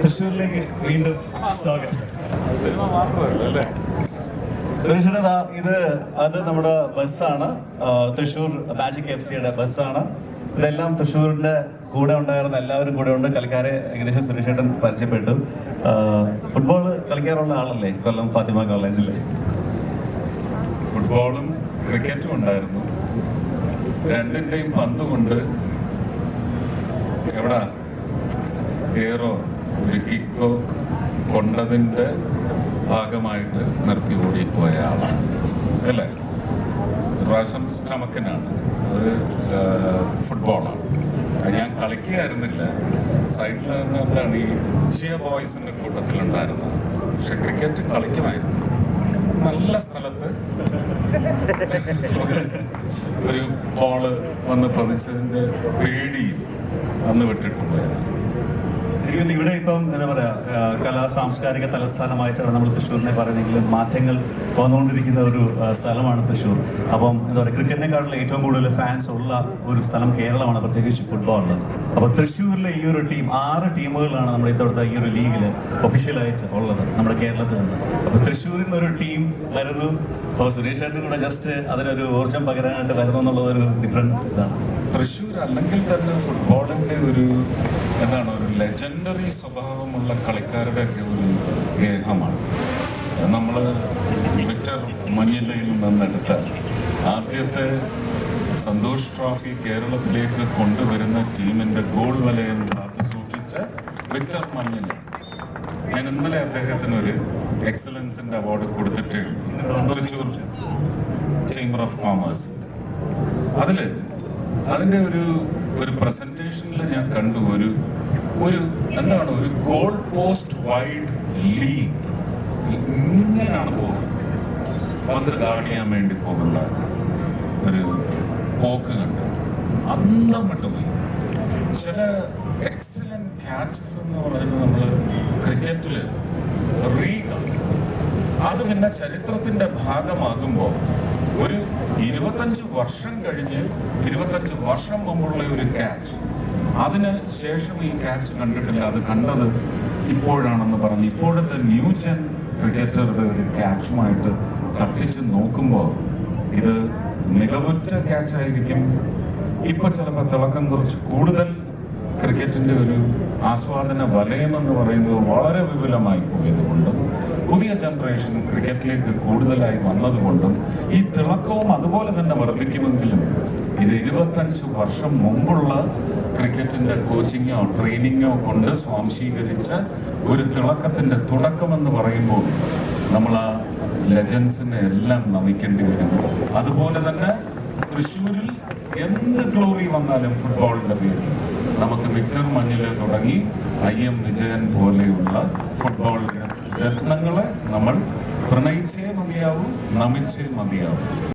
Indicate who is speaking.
Speaker 1: തൃശ്ശൂരിലേക്ക് വീണ്ടും സ്വാഗതം. സുരേഷേട്ട, അത് നമ്മുടെ ബസ്സാണ്. തൃശ്ശൂർ മാജിക് FC-യുടെ ബസ്സാണ്. ഇതെല്ലാം തൃശ്ശൂരിന്റെ കൂടെ ഉണ്ടായിരുന്ന എല്ലാവരും കൂടെ ഉണ്ട്. കളിക്കാരെ ഏകദേശം സുരേഷേട്ടൻ പരിചയപ്പെട്ടു. ഫുട്ബോൾ കളിക്കാറുള്ള ആളല്ലേ കൊല്ലം ഫാത്തിമ കോളേജിൽ?
Speaker 2: ഫുട്ബോളും ക്രിക്കറ്റും ഉണ്ടായിരുന്നു. രണ്ടിന്റെയും പന്ത് കൊണ്ട് എവിടാ ഏറോ ഒരു കിക്കോ കൊണ്ടതിന്റെ ഭാഗമായിട്ട് നിർത്തി ഓടിപ്പോയ ആളാണ് അല്ലേ? പ്രാവശ്യം സ്റ്റമക്കിനാണ്. അത് ഫുട്ബോളാണ്. ഞാൻ കളിക്കുകയായിരുന്നില്ല, സൈഡിൽ നിന്ന് എന്താണ് ഈ ചിയ ബോയ്സിന്റെ കൂട്ടത്തിലുണ്ടായിരുന്നത്. പക്ഷെ ക്രിക്കറ്റ് കളിക്കുമായിരുന്നു. നല്ല സ്ഥലത്ത് ഒരു ബോള് വന്ന് പതിച്ചതിന്റെ പേടിയിൽ അന്ന് വിട്ടിട്ടുണ്ടായിരുന്നു.
Speaker 1: എനിക്ക് ഇവിടെ ഇപ്പം എന്താ പറയാ, കലാ സാംസ്കാരിക തലസ്ഥാനമായിട്ടാണ് നമ്മൾ തൃശ്ശൂരിനെ പറയുന്നെങ്കിലും മാറ്റങ്ങൾ വന്നുകൊണ്ടിരിക്കുന്ന ഒരു സ്ഥലമാണ് തൃശ്ശൂർ. അപ്പം എന്താ പറയുക, ക്രിക്കറ്റിനെക്കാളും ഏറ്റവും കൂടുതൽ ഫാൻസ് ഉള്ള ഒരു സ്ഥലം കേരളമാണ്, പ്രത്യേകിച്ച് ഫുട്ബോളിൽ. അപ്പോൾ തൃശ്ശൂരിലെ ഈ ഒരു ടീം 6 ടീമുകളാണ് നമ്മുടെ ഇത്തവണത്തെ ഈ ഒരു ലീഗിൽ ഒഫീഷ്യലായിട്ട് ഉള്ളത് നമ്മുടെ കേരളത്തിൽ നിന്ന്. അപ്പോൾ തൃശ്ശൂരിൽ നിന്നൊരു ടീം വരുന്നു. അപ്പോൾ സുരേഷ് ചേട്ടൻ കൂടെ ജസ്റ്റ് അതിനൊരു ഊർജ്ജം പകരാനായിട്ട് വരുന്നു എന്നുള്ളതൊരു ഡിഫറെൻറ്റ് ഇതാണ്.
Speaker 2: തൃശ്ശൂർ അല്ലെങ്കിൽ തന്നെ ഫുട്ബോളിന്റെ ഒരു എന്താണ് ഒരു ലെജൻഡറി സ്വഭാവമുള്ള കളിക്കാരുടെ ഒക്കെ ഒരു ഗേഹമാണ്. നമ്മൾ വിക്ടർ മഞ്ഞിലയിൽ നിന്നെടുത്താൽ ആദ്യത്തെ സന്തോഷ് ട്രോഫി കേരളത്തിലേക്ക് കൊണ്ടുവരുന്ന ടീമിന്റെ ഗോൾ വലയം കാത്തു സൂക്ഷിച്ച വിക്ടർ മഞ്ഞില. ഞാൻ ഇന്നലെ അദ്ദേഹത്തിന് ഒരു എക്സലൻസിന്റെ അവാർഡ് കൊടുത്തിട്ടേ തൃശ്ശൂർ ചേംബർ ഓഫ് കോമേഴ്സ്. അതിന്റെ ഒരു പ്രസന്റേഷനിൽ ഞാൻ കണ്ടു ഒരു എന്താണ് ഒരു ഗോൾ പോസ്റ്റ് വൈഡ് ലീഗ്. ഇങ്ങനെയാണ് പോകുന്നത്. പന്ത് കാണിയാൻ വേണ്ടി പോകുന്ന ഒരു പോക്ക് കണ്ട് അന്തം വിട്ടുപോയി. ചില എക്സലന്റ് ക്യാച്ചസ് എന്ന് പറയുന്നത് നമ്മൾ ക്രിക്കറ്റില് അത് പിന്നെ ചരിത്രത്തിന്റെ ഭാഗമാകുമ്പോൾ ഒരു 25 വർഷം കഴിഞ്ഞ് 25 വർഷം മുമ്പുള്ള ഒരു ക്യാച്ച്, അതിന് ശേഷം ഈ ക്യാച്ച് കണ്ടിട്ടില്ല, അത് കണ്ടത് ഇപ്പോഴാണെന്ന് പറഞ്ഞ് ഇപ്പോഴത്തെ ന്യൂ ജെൻ ക്രിക്കറ്ററുടെ ഒരു ക്യാച്ചുമായിട്ട് തട്ടിച്ച് നോക്കുമ്പോൾ ഇത് മികവുറ്റ ക്യാച്ചായിരിക്കും. ഇപ്പൊ ചിലപ്പോൾ തിളക്കം കുറച്ച് കൂടുതൽ ക്രിക്കറ്റിന്റെ ഒരു ആസ്വാദന വലയമെന്ന് പറയുന്നത് വളരെ വിപുലമായി പോയതുകൊണ്ടും പുതിയ ജനറേഷൻ ക്രിക്കറ്റിലേക്ക് കൂടുതലായി വന്നതുകൊണ്ടും ഈ തിളക്കവും അതുപോലെ തന്നെ വർദ്ധിക്കുമെങ്കിലും ഇത് 25 വർഷം മുമ്പുള്ള ക്രിക്കറ്റിന്റെ കോച്ചിങ്ങോ ട്രെയിനിങ്ങോ കൊണ്ട് സ്വാംശീകരിച്ച ഒരു തിളക്കത്തിന്റെ തുടക്കമെന്ന് പറയുമ്പോൾ നമ്മൾ ആ ലെജൻസിനെ എല്ലാം നമിക്കേണ്ടി വരും. അതുപോലെ തന്നെ തൃശ്ശൂരിൽ എന്ത് ഗ്ലോറി വന്നാലും ഫുട്ബോളിന്റെ പേരിൽ നമുക്ക് വിക്ടർ മഞ്ഞില് തുടങ്ങി IM വിജയൻ പോലെയുള്ള ഫുട്ബോൾ രത്നങ്ങളെ നമ്മൾ പ്രണയിച്ചേ മതിയാവും, നമിച്ചേ മതിയാവും.